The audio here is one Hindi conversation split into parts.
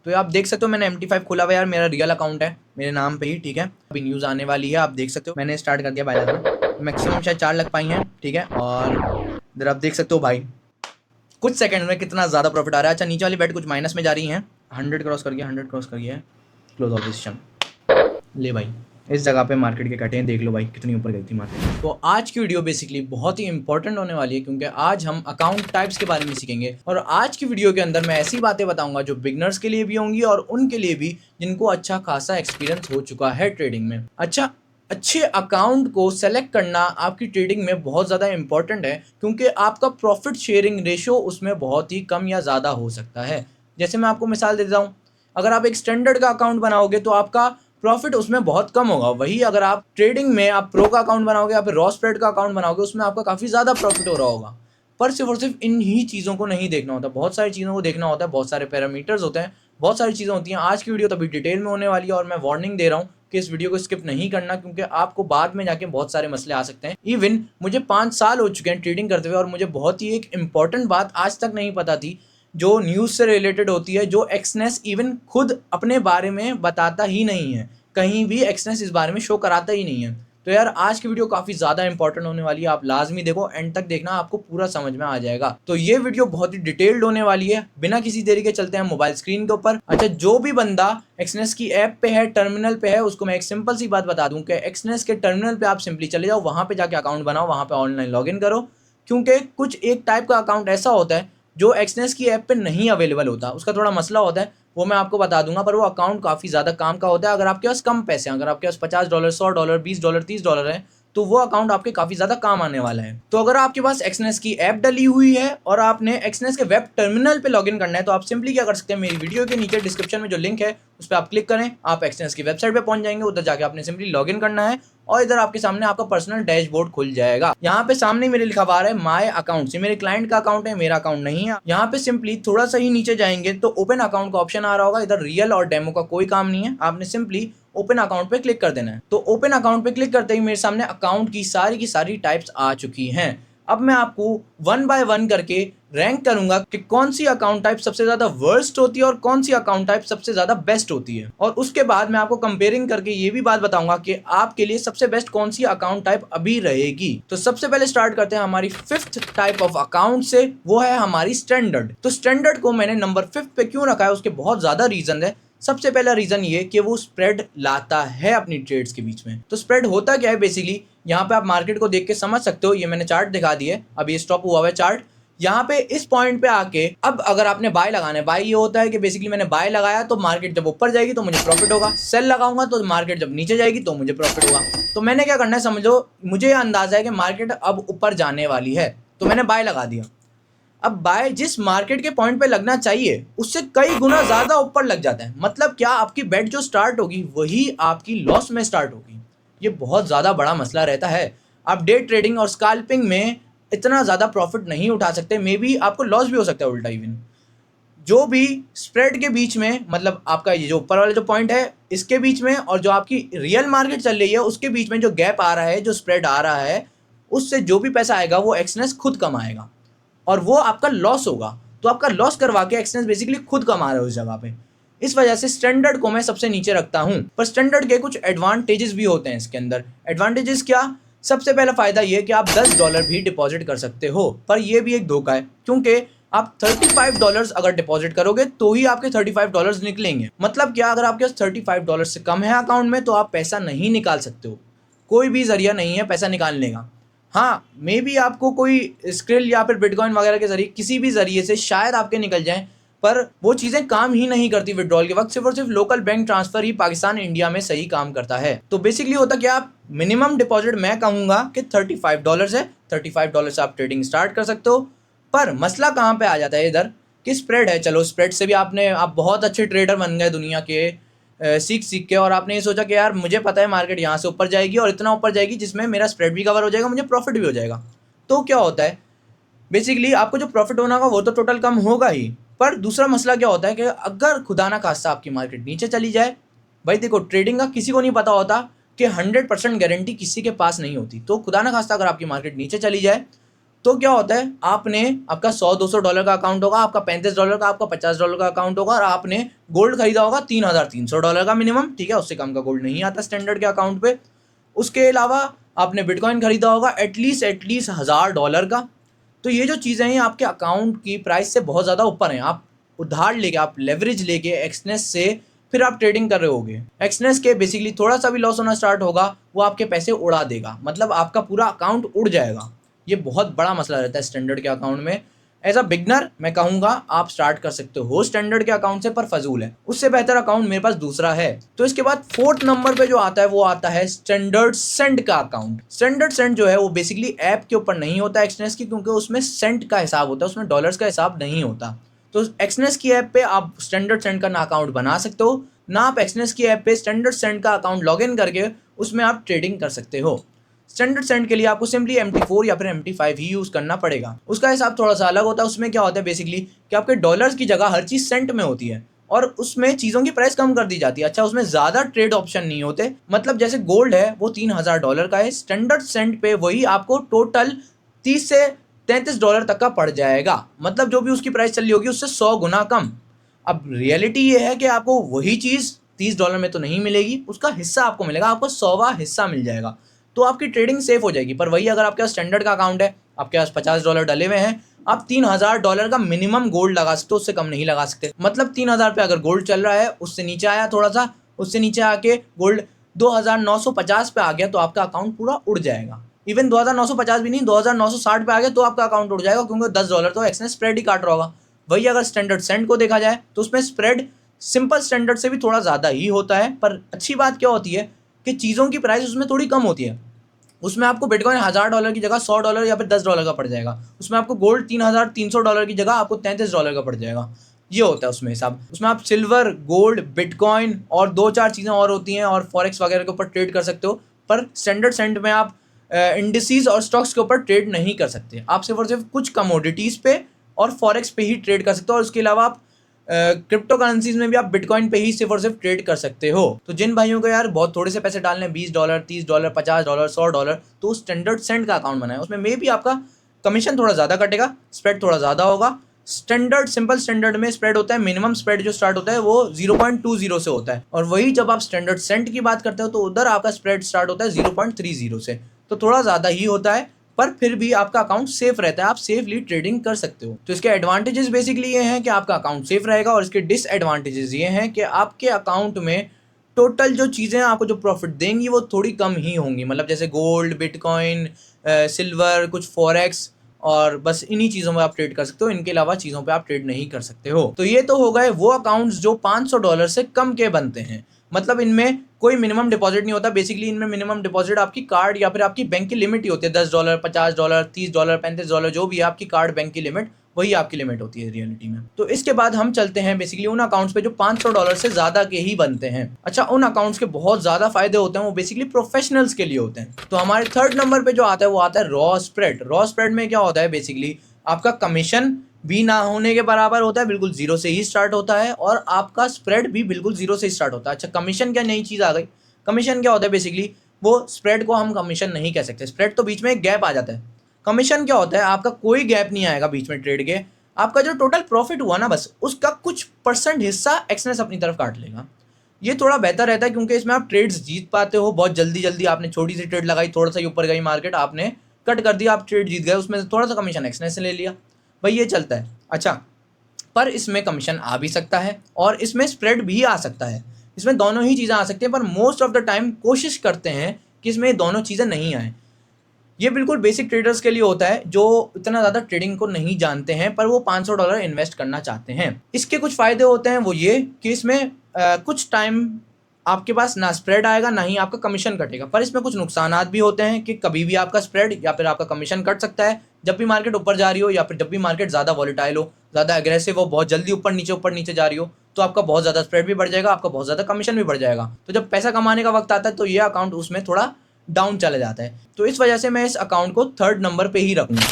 तो आप देख सकते हो मैंने MT5 खोला हुआ यार, मेरा रियल अकाउंट है मेरे नाम पे ही, ठीक है। अभी न्यूज़ आने वाली है, आप देख सकते हो मैंने स्टार्ट कर दिया बाय लगाना। मैक्सिमम शायद 4 लग पाई हैं, ठीक है। और इधर आप देख सकते हो भाई कुछ सेकंड में कितना ज़्यादा प्रॉफिट आ रहा है। अच्छा, नीचे वाली बेट कुछ माइनस में जा रही हैं। 100 क्रॉस कर गया, 100 क्रॉस कर गया है। क्लोज ऑफ पोजीशन ले भाई, इस जगह पे मार्केट के कटे हैं, देख लो भाई कितनी ऊपर गई थी मार्केट। तो आज की वीडियो बेसिकली बहुत ही इंपॉर्टेंट होने वाली है, क्योंकि आज हम अकाउंट टाइप्स के बारे में सीखेंगे। और आज की वीडियो के अंदर मैं ऐसी बातें बताऊंगा जो बिगनर्स के लिए भी होंगी और उनके लिए भी जिनको अच्छा खासा एक्सपीरियंस हो चुका है ट्रेडिंग में। अच्छा, अच्छे अकाउंट को सेलेक्ट करना आपकी ट्रेडिंग में बहुत ज़्यादा इंपॉर्टेंट है, क्योंकि आपका प्रॉफिट शेयरिंग रेशो उसमें बहुत ही कम या ज़्यादा हो सकता है। जैसे मैं आपको मिसाल देता हूँ, अगर आप एक स्टैंडर्ड का अकाउंट बनाओगे तो आपका प्रॉफिट उसमें बहुत कम होगा। वही अगर आप ट्रेडिंग में आप प्रो का अकाउंट बनाओगे या फिर रॉ स्प्रेड का अकाउंट बनाओगे, उसमें आपका काफ़ी ज़्यादा प्रॉफिट हो रहा होगा। पर सिर्फ और सिर्फ इन ही चीज़ों को नहीं देखना होता, बहुत सारी चीज़ों को देखना होता है, बहुत सारे पैरामीटर्स होते हैं, बहुत सारी चीज़ें होती हैं। आज की वीडियो तभी डिटेल में होने वाली है और मैं वार्निंग दे रहा हूँ कि इस वीडियो को स्किप नहीं करना, क्योंकि आपको बाद में जाके बहुत सारे मसले आ सकते हैं। इवन मुझे 5 साल हो चुके हैं ट्रेडिंग करते हुए और मुझे बहुत ही एक इंपॉर्टेंट बात आज तक नहीं पता थी, जो न्यूज़ से रिलेटेड होती है, जो एक्सनेस इवन खुद अपने बारे में बताता ही नहीं है। कहीं भी एक्सनेस इस बारे में शो कराता ही नहीं है। तो यार आज की वीडियो काफ़ी ज़्यादा इंपॉर्टेंट होने वाली है, आप लाजमी देखो, एंड तक देखना, आपको पूरा समझ में आ जाएगा। तो ये वीडियो बहुत ही डिटेल्ड होने वाली है। बिना किसी देरी के चलते हैं मोबाइल स्क्रीन के ऊपर। अच्छा, जो भी बंदा एक्सनेस की ऐप पे है, टर्मिनल पे है, उसको मैं एक सिंपल सी बात बता दूं कि एक्सनेस के टर्मिनल पे आप सिंपली चले जाओ, वहाँ पे जाके अकाउंट बनाओ, वहाँ पे ऑनलाइन लॉग इन करो। क्योंकि कुछ एक टाइप का अकाउंट ऐसा होता है जो एक्सनेस की ऐप पे नहीं अवेलेबल होता, उसका थोड़ा मसला होता है, वो मैं आपको बता दूंगा। पर वो अकाउंट काफ़ी ज़्यादा काम का होता है। अगर आपके पास कम पैसे हैं, अगर आपके पास $50, $100, $20, $30 है, तो वो अकाउंट आपके काफ़ी ज़्यादा काम आने वाला है। तो अगर आपके पास एक्सनेस की ऐप डली हुई है और आपने एक्सनेस के वेब टर्मिनल पे लॉगिन करना है, तो आप सिंपली क्या कर सकते हैं, मेरी वीडियो के नीचे डिस्क्रिप्शन में जो लिंक है उस पर आप क्लिक करें, आप एक्सनेस की वेबसाइट पे पहुंच जाएंगे। उधर जाके आपने सिंपली लॉगिन करना है और इधर आपके सामने आपका पर्सनल डैशबोर्ड खुल जाएगा। यहाँ पे सामने मेरे लिखा हुआ है माय अकाउंट, ये मेरे क्लाइंट का अकाउंट है, मेरा अकाउंट नहीं है। यहाँ पे सिंपली थोड़ा सा ही नीचे जाएंगे तो ओपन अकाउंट का ऑप्शन आ रहा होगा। इधर रियल और डेमो का कोई काम नहीं है, आपने सिंपली ओपन अकाउंट पे क्लिक कर देना है। तो ओपन अकाउंट पे क्लिक करते ही मेरे सामने अकाउंट की सारी टाइप्स आ चुकी हैं। अब मैं आपको वन बाय वन करके रैंक करूंगा कि कौन सी अकाउंट टाइप सबसे ज्यादा वर्स्ट होती है और कौन सी अकाउंट टाइप सबसे ज्यादा बेस्ट होती है। और उसके बाद मैं आपको कंपेयरिंग करके ये भी बात बताऊंगा कि आपके लिए सबसे बेस्ट कौन सी अकाउंट टाइप अभी रहेगी। तो सबसे पहले स्टार्ट करते हैं हमारी 5th टाइप ऑफ अकाउंट से, वो है हमारी स्टैंडर्ड। तो स्टैंडर्ड को मैंने नंबर 5 पे क्यों रखा है, उसके बहुत ज्यादा रीजन है। सबसे पहला रीजन ये कि वो स्प्रेड लाता है अपनी ट्रेड्स के बीच में। तो स्प्रेड होता क्या है बेसिकली, यहाँ पे आप मार्केट को देख के समझ सकते हो। ये मैंने चार्ट दिखा दिया है, अब ये स्टॉप हुआ है चार्ट। यहाँ पे इस पॉइंट पे आके अब अगर आपने बाय लगाना है, बाय ये होता है कि बेसिकली मैंने बाय लगाया तो मार्केट जब ऊपर जाएगी तो मुझे प्रॉफिट होगा, सेल लगाऊंगा तो मार्केट जब नीचे जाएगी तो मुझे प्रॉफिट होगा। तो मैंने क्या करना है समझो, मुझे यह अंदाजा है कि मार्केट अब ऊपर जाने वाली है, तो मैंने बाय लगा दिया। अब बाय जिस मार्केट के पॉइंट पे लगना चाहिए उससे कई गुना ज्यादा ऊपर लग जाता है। मतलब क्या, आपकी बेट जो स्टार्ट होगी वही आपकी लॉस में स्टार्ट होगी। ये बहुत ज्यादा बड़ा मसला रहता है। आप डे ट्रेडिंग और स्कैल्पिंग में इतना ज्यादा प्रॉफिट नहीं उठा सकते, मे बी आपको लॉस भी हो सकता है उल्टा। इवन जो भी स्प्रेड के बीच में, मतलब आपका ये जो ऊपर वाला जो पॉइंट है इसके बीच में और जो आपकी रियल मार्केट चल रही है उसके बीच में जो गैप आ रहा है, जो स्प्रेड आ रहा है, उससे जो भी पैसा आएगा वो एक्सनेस खुद कमाएगा और वो आपका लॉस होगा। तो आपका लॉस करवा के एक्सचेंज बेसिकली खुद कमा रहे हो उस जगह पे। इस वजह से स्टैंडर्ड को मैं सबसे नीचे रखता हूं। पर स्टैंडर्ड के कुछ एडवांटेजेस भी होते हैं इसके अंदर। एडवांटेजेस क्या, सबसे पहला फायदा ये कि आप $10 भी डिपॉजिट कर सकते हो। पर यह भी एक धोखा है, क्योंकि आप $35 अगर डिपॉजिट करोगे तो ही आपके $35 निकलेंगे। मतलब क्या, अगर आपके पास $35 से कम है अकाउंट में तो आप पैसा नहीं निकाल सकते हो। कोई भी जरिया नहीं है पैसा निकालने का। हाँ, मे बी आपको कोई स्क्रिल या फिर बिटकॉइन वगैरह के जरिए, किसी भी जरिए से शायद आपके निकल जाएं, पर वो चीज़ें काम ही नहीं करती विड्रॉल के वक्त। सिर्फ और सिर्फ लोकल बैंक ट्रांसफर ही पाकिस्तान इंडिया में सही काम करता है। तो बेसिकली होता क्या, आप मिनिमम डिपॉजिट मैं कहूँगा कि $35 है। $35 से आप ट्रेडिंग स्टार्ट कर सकते हो। पर मसला कहाँ पे आ जाता है इधर कि स्प्रेड है। चलो स्प्रेड से भी आप बहुत अच्छे ट्रेडर बन गए दुनिया के सीख सीख के, और आपने ये सोचा कि यार मुझे पता है मार्केट यहाँ से ऊपर जाएगी और इतना ऊपर जाएगी जिसमें मेरा स्प्रेड भी कवर हो जाएगा, मुझे प्रॉफिट भी हो जाएगा। तो क्या होता है, बेसिकली आपको जो प्रॉफिट होना होगा वो तो टोटल कम होगा ही। पर दूसरा मसला क्या होता है कि अगर खुदा ना खास्ता आपकी मार्केट नीचे चली जाए, भाई देखो ट्रेडिंग का किसी को नहीं पता होता कि 100% गारंटी किसी के पास नहीं होती। तो खुदा ना खास्ता अगर आपकी मार्केट नीचे चली जाए तो क्या होता है, आपने आपका $100-200 का अकाउंट होगा, आपका $35 का, आपका $50 का अकाउंट होगा और आपने गोल्ड खरीदा होगा $3,300 का मिनिमम, ठीक है, उससे कम का गोल्ड नहीं आता स्टैंडर्ड के अकाउंट पे। उसके अलावा आपने बिटकॉइन खरीदा होगा एटलीस्ट $1,000 का। तो ये जो चीज़ें हैं आपके अकाउंट की प्राइस से बहुत ज़्यादा ऊपर हैं। आप उधार लेके, आप लेवरेज लेके एक्सनेस से फिर आप ट्रेडिंग कर रहे होगे। एक्सनेस के बेसिकली थोड़ा सा भी लॉस होना स्टार्ट होगा, वो आपके पैसे उड़ा देगा, मतलब आपका पूरा अकाउंट उड़ जाएगा। ये बहुत बड़ा मसला रहता है स्टैंडर्ड के अकाउंट में। एज अ बिगनर मैं कहूँगा आप स्टार्ट कर सकते हो स्टैंडर्ड के अकाउंट से, पर फजूल है, उससे बेहतर अकाउंट मेरे पास दूसरा है। तो इसके बाद 4th नंबर पे जो आता है वो आता है स्टैंडर्ड सेंट का अकाउंट। स्टैंडर्ड सेंट जो है वो बेसिकली ऐप के ऊपर नहीं होता एक्सनेस की, क्योंकि उसमें सेंट का हिसाब होता है, उसमें डॉलर्स का हिसाब नहीं होता। तो एक्सनेस की ऐप पे आप स्टैंडर्ड सेंट का ना अकाउंट बना सकते हो, ना आप एक्सनेस की ऐप पे स्टैंडर्ड सेंट का अकाउंट लॉग इन करके उसमें आप ट्रेडिंग कर सकते हो। स्टैंडर्ड सेंट के लिए आपको सिंपली MT4 या फिर MT5 ही यूज़ करना पड़ेगा। उसका हिसाब थोड़ा सा अलग होता है। उसमें क्या होता है बेसिकली कि आपके डॉलर्स की जगह हर चीज़ सेंट में होती है और उसमें चीज़ों की प्राइस कम कर दी जाती है। अच्छा, उसमें ज़्यादा ट्रेड ऑप्शन नहीं होते, मतलब जैसे गोल्ड है वो $3,000 का है, स्टैंडर्ड सेंट पे वही आपको टोटल $30 से $33 तक का पड़ जाएगा, मतलब जो भी उसकी प्राइस चल रही होगी उससे 100 गुना कम। अब रियलिटी ये है कि आपको वही चीज़ $30 में तो नहीं मिलेगी, उसका हिस्सा आपको मिलेगा, आपको 100वां हिस्सा मिल जाएगा, तो आपकी ट्रेडिंग सेफ हो जाएगी। पर वही अगर आपके पास स्टैंडर्ड का अकाउंट है, आपके पास $50 डले हुए हैं, आप $3,000 का मिनिमम गोल्ड लगा सकते हो, उससे कम नहीं लगा सकते। मतलब 3,000 पे अगर गोल्ड चल रहा है, उससे नीचे आया थोड़ा सा, उससे नीचे आके गोल्ड 2,950 पे आ गया तो आपका अकाउंट पूरा उड़ जाएगा। इवन 2,950 भी नहीं, 2,960 पे आ गया तो आपका अकाउंट उड़ जाएगा, क्योंकि $10 तो एक्सने स्प्रेड ही काट रहा होगा। वही अगर स्टैंडर्ड सेंट को देखा जाए तो उसमें स्प्रेड सिंपल स्टैंडर्ड से भी थोड़ा ज़्यादा ही होता है, पर अच्छी बात क्या होती है कि चीज़ों की प्राइस उसमें थोड़ी कम होती है। उसमें आपको बिटकॉइन $1,000 की जगह $100 या फिर $10 का पड़ जाएगा। उसमें आपको गोल्ड $3,300 की जगह आपको $33 का पड़ जाएगा। ये होता है उसमें हिसाब। उसमें आप सिल्वर, गोल्ड, बिटकॉइन और 2-4 चीज़ें और होती हैं और फॉरेक्स वगैरह के ऊपर ट्रेड कर सकते हो। पर स्टैंडर्ड सेंट में आप इंडिसेस और स्टॉक्स के ऊपर ट्रेड नहीं कर सकते। आप सिर्फ और सिर्फ कुछ कमोडिटीज़ पे और फॉरेक्स पे ही ट्रेड कर सकते हो, और उसके अलावा आप क्रिप्टो करेंसीज में भी आप बिटकॉइन पे ही सिर्फ और सिर्फ ट्रेड कर सकते हो। तो जिन भाइयों को यार बहुत थोड़े से पैसे डालने हैं, $20, $30, $50, $100, तो स्टैंडर्ड सेंट का अकाउंट बनाए। उसमें मे भी आपका कमीशन थोड़ा ज़्यादा कटेगा, स्प्रेड थोड़ा ज़्यादा होगा। स्टैंडर्ड, सिंपल स्टैंडर्ड में स्प्रेड होता है, मिनिमम स्प्रेड जो स्टार्ट होता है वो 0.20 से होता है, और वही जब आप स्टैंडर्ड सेंट की बात करते हो तो उधर आपका स्प्रेड स्टार्ट होता है 0.30 से, तो थोड़ा ज़्यादा ही होता है, पर फिर भी आपका अकाउंट सेफ रहता है, आप सेफली ट्रेडिंग कर सकते हो। तो इसके एडवांटेजेस बेसिकली ये हैं कि आपका अकाउंट सेफ रहेगा, और इसके डिसएडवांटेजेस ये हैं कि आपके अकाउंट में टोटल जो चीज़ें आपको जो प्रॉफिट देंगी वो थोड़ी कम ही होंगी, मतलब जैसे गोल्ड, बिटकॉइन, सिल्वर, कुछ फॉरेक्स, और बस इन्हीं चीज़ों में आप ट्रेड कर सकते हो। इनके अलावा चीज़ों पे आप ट्रेड नहीं कर सकते हो। तो ये तो हो गए वो अकाउंट्स जो $500 से कम के बनते हैं, मतलब इनमें कोई मिनिमम डिपॉजिट नहीं होता। बेसिकली इनमें मिनिमम डिपॉजिट आपकी कार्ड या फिर आपकी बैंक की लिमिट ही होती है, $10, $50, $30, $35, जो भी है आपकी कार्ड बैंक की लिमिट, वही आपकी लिमिट होती है रियलिटी में। तो इसके बाद हम चलते हैं बेसिकली उन अकाउंट्स पे जो $500 से ज़्यादा के ही बनते हैं। अच्छा, उन अकाउंट्स के बहुत ज़्यादा फायदे होते हैं, वो बेसिकली प्रोफेशनल्स के लिए होते हैं। तो हमारे 3rd नंबर पे जो आता है वो आता है रॉ स्प्रेड। रॉ स्प्रेड में क्या होता है बेसिकली, आपका कमीशन भी ना होने के बराबर होता है, बिल्कुल जीरो से ही स्टार्ट होता है, और आपका स्प्रेड भी बिल्कुल जीरो से स्टार्ट होता है। अच्छा, कमीशन क्या नई चीज़ आ गई। कमीशन क्या होता है बेसिकली, वो स्प्रेड को हम कमीशन नहीं कह सकते, स्प्रेड तो बीच में एक गैप आ जाता है। कमीशन क्या होता है, आपका कोई गैप नहीं आएगा बीच में ट्रेड के, आपका जो टोटल प्रॉफिट हुआ ना बस उसका कुछ % हिस्सा एक्सनेस अपनी तरफ काट लेगा। ये थोड़ा बेहतर रहता है क्योंकि इसमें आप ट्रेड्स जीत पाते हो बहुत जल्दी जल्दी। आपने छोटी सी ट्रेड लगाई, थोड़ा सा ही ऊपर गई मार्केट, आपने कट कर दिया, आप ट्रेड जीत गए, उसमें से थोड़ा सा कमीशन एक्सनेस से ले लिया, भाई ये चलता है। अच्छा, पर इसमें कमीशन आ भी सकता है और इसमें स्प्रेड भी आ सकता है, इसमें दोनों ही चीज़ें आ सकती हैं, पर मोस्ट ऑफ द टाइम कोशिश करते हैं कि इसमें दोनों चीज़ें नहीं आए। ये बिल्कुल बेसिक ट्रेडर्स के लिए होता है जो इतना ज़्यादा ट्रेडिंग को नहीं जानते हैं, पर वो $500 इन्वेस्ट करना चाहते हैं। इसके कुछ फ़ायदे होते हैं, वो ये कि इसमें कुछ टाइम आपके पास ना स्प्रेड आएगा ना ही आपका कमीशन कटेगा, पर इसमें कुछ नुकसानात भी होते हैं कि कभी भी आपका स्प्रेड या फिर आपका कमीशन कट सकता है, जब भी मार्केट ऊपर जा रही हो या फिर जब भी मार्केट ज़्यादा वॉलेटाइल हो, ज़्यादा एग्रेसिव हो, बहुत जल्दी ऊपर नीचे जा रही हो, तो आपका बहुत ज़्यादा स्प्रेड भी बढ़ जाएगा, आपका बहुत ज़्यादा कमीशन भी बढ़ जाएगा। तो जब पैसा कमाने का वक्त आता है तो ये अकाउंट उसमें थोड़ा डाउन चला जाता है, तो इस वजह से मैं इस अकाउंट को 3rd नंबर पे ही रखूँगा।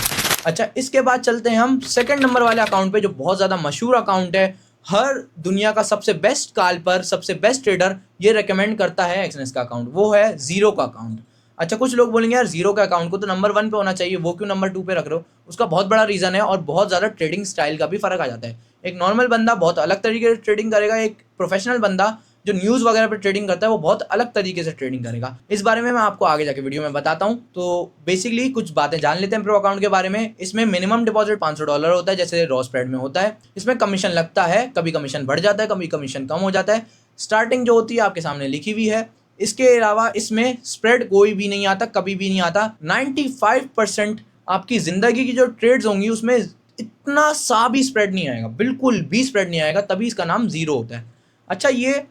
अच्छा, इसके बाद चलते हैं हम 2nd नंबर वाले अकाउंट पे, जो बहुत ज़्यादा मशहूर अकाउंट है, हर दुनिया का सबसे बेस्ट कॉल पर सबसे बेस्ट ट्रेडर ये रेकमेंड करता है एक्सनेस का अकाउंट, वो है ज़ीरो का अकाउंट। अच्छा, कुछ लोग बोलेंगे यार जीरो के अकाउंट को तो नंबर 1 पे होना चाहिए, वो क्यों नंबर 2 पे रख रहे हो? उसका बहुत बड़ा रीज़न है और बहुत ज़्यादा ट्रेडिंग स्टाइल का भी फ़र्क आ जाता है। एक नॉर्मल बंदा बहुत अलग तरीके से ट्रेडिंग करेगा, एक प्रोफेशनल बंदा जो न्यूज़ वगैरह पे ट्रेडिंग करता है वो बहुत अलग तरीके से ट्रेडिंग करेगा। इस बारे में मैं आपको आगे जाके वीडियो में बताता हूँ। तो बेसिकली कुछ बातें जान लेते हैं प्रो अकाउंट के बारे में। इसमें मिनिमम डिपॉजिट $500 होता है, जैसे रॉ स्प्रेड में होता है। इसमें कमीशन लगता है, कभी कमीशन बढ़ जाता है, कभी कमीशन कम हो जाता है। स्टार्टिंग जो होती है आपके सामने लिखी हुई है। इसके अलावा इसमें स्प्रेड कोई भी नहीं आता, कभी भी नहीं आता। 95% आपकी ज़िंदगी की जो ट्रेड्स होंगी उसमें इतना सा भी स्प्रेड नहीं आएगा, बिल्कुल भी स्प्रेड नहीं आएगा, तभी इसका नाम ज़ीरो होता है। अच्छा, ये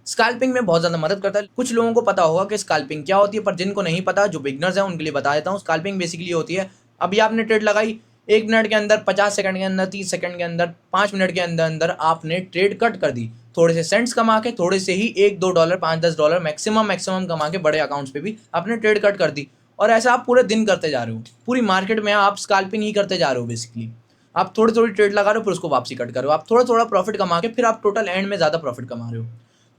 स्कैल्पिंग में बहुत ज़्यादा मदद करता है। कुछ लोगों को पता होगा कि स्कैल्पिंग क्या होती है, पर जिनको नहीं पता, जो बिगनर्स हैं उनके लिए बता देता हूँ। स्कैल्पिंग बेसिकली होती है, अभी आपने ट्रेड लगाई, 1 मिनट के अंदर, 50 सेकंड के अंदर, 30 सेकंड के अंदर, 5 मिनट के अंदर अंदर आपने ट्रेड कट कर दी। थोड़े से सेंट्स कमा के, थोड़े से ही $1-2, $5-10 मैक्सिमम कमा के बड़े अकाउंट्स पे भी आपने ट्रेड कट कर दी। और ऐसा आप पूरे दिन करते जा रहे हो, पूरी मार्केट में आप स्कैल्पिंग ही करते जा रहे हो। बेसिकली आप थोड़ी थोड़ी ट्रेड लगा रहे हो, फिर उसको वापसी कट कर रहे हो, आप थोड़ा थोड़ा प्रॉफिट कमा के फिर आप टोटल एंड में ज़्यादा प्रॉफिट कमा रहे हो।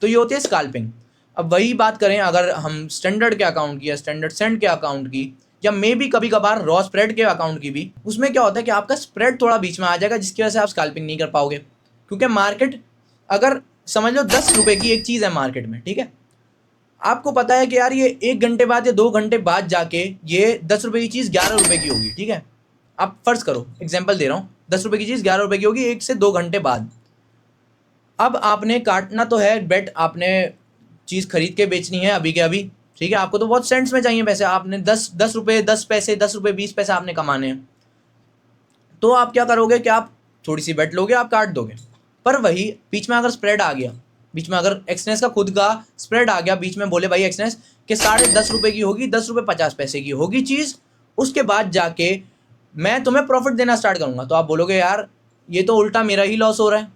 तो ये होती है स्कैल्पिंग। अब वही बात करें अगर हम स्टैंडर्ड के अकाउंट की या स्टैंडर्ड सेंट के अकाउंट की, या मे भी कभी कभार रॉ स्प्रेड के अकाउंट की भी, उसमें क्या होता है कि आपका स्प्रेड थोड़ा बीच में आ जाएगा, जिसकी वजह से आप स्कैल्पिंग नहीं कर पाओगे। क्योंकि मार्केट, अगर समझ लो 10 रुपए की एक चीज़ है मार्केट में, ठीक है, आपको पता है कि यार ये 1 घंटे बाद या 2 घंटे बाद जाके ये 10 रुपए की चीज़ 11 रुपए की होगी, ठीक है। आप फर्ज करो, एग्जाम्पल दे रहा हूँ, 10 रुपए की चीज़ 11 रुपए की होगी 1 से 2 घंटे बाद। अब आपने काटना तो है बेट, आपने चीज़ खरीद के बेचनी है अभी के अभी, ठीक है। आपको तो बहुत सेंट्स में चाहिए पैसे, आपने 10 रुपये, 10 पैसे, 10 रुपये, 20 पैसे आपने कमाने हैं। तो आप क्या करोगे कि आप थोड़ी सी बेट लोगे, आप काट दोगे। पर वही बीच में अगर स्प्रेड आ गया, बीच में अगर एक्सनेस का खुद का स्प्रेड आ गया, बीच में बोले भाई एक्सनेस कि 10.5 रुपये की होगी, 10 रुपये 50 पैसे की होगी चीज़, उसके बाद जाके मैं तुम्हें प्रॉफिट देना स्टार्ट करूंगा, तो आप बोलोगे यार ये तो उल्टा मेरा ही लॉस हो रहा है,